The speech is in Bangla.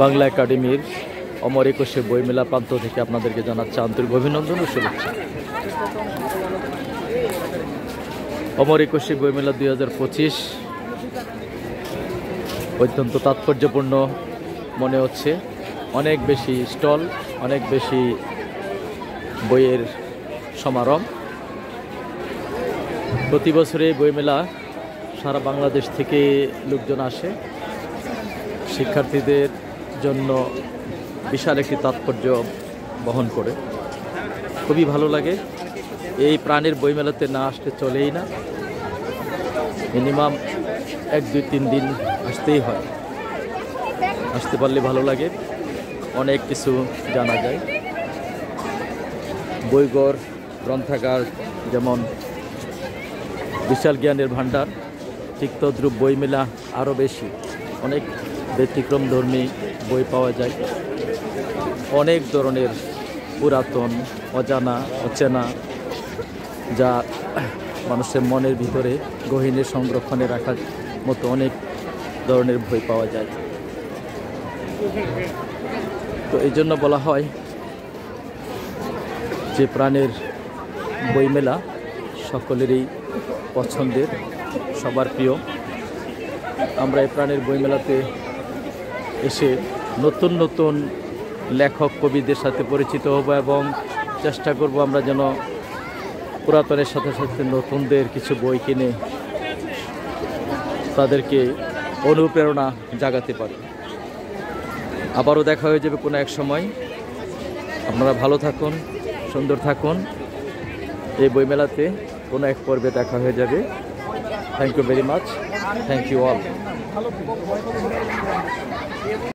বাংলা একাডেমির অমর একুশে বইমেলা প্রান্ত থেকে আপনাদেরকে জানাচ্ছি আন্তরিক অভিনন্দন ও শুভেচ্ছা। অমর একুশে বইমেলা 2025 অত্যন্ত তাৎপর্যপূর্ণ মনে হচ্ছে। অনেক বেশি স্টল, অনেক বেশি বইয়ের সমারোহ। প্রতি বছরে বইমেলা সারা বাংলাদেশ থেকে লোকজন আসে। শিক্ষার্থীদের জন্য বিশাল একটি তাৎপর্য বহন করে। খুবই ভালো লাগে। এই প্রাণের বইমেলাতে না আসতে চলেই না। মিনিমাম 1-2-3 দিন আসতেই হয়। আসতে পারলে ভালো লাগে, অনেক কিছু জানা যায়। বইঘর, গ্রন্থাগার যেমন বিশাল জ্ঞানের ভাণ্ডার, ঠিক তদ্রূপ বইমেলা আরও বেশি। অনেক ব্যতিক্রমধর্মী বই পাওয়া যায়। অনেক ধরনের পুরাতন, অজানা, অচেনা, যা মানুষের মনের ভিতরে গহীনে সংরক্ষণে রাখার মতো অনেক ধরনের বই পাওয়া যায়। তো এই জন্য বলা হয় যে প্রাণের বইমেলা সকলেরই পছন্দের, সবার প্রিয়। আমরা এই প্রাণের বইমেলাতে এসে নতুন নতুন লেখক কবিদের সাথে পরিচিত হব এবং চেষ্টা করব আমরা যেন পুরাতনের সাথে সাথে নতুনদের কিছু বই কিনে তাদেরকে অনুপ্রেরণা জাগাতে পারি। আবারও দেখা হয়ে যাবে কোনো এক সময়। আপনারা ভালো থাকুন, সুন্দর থাকুন। এই বইমেলাতে কোনো এক পর্বে দেখা হয়ে যাবে। Thank you very much. Thank you all.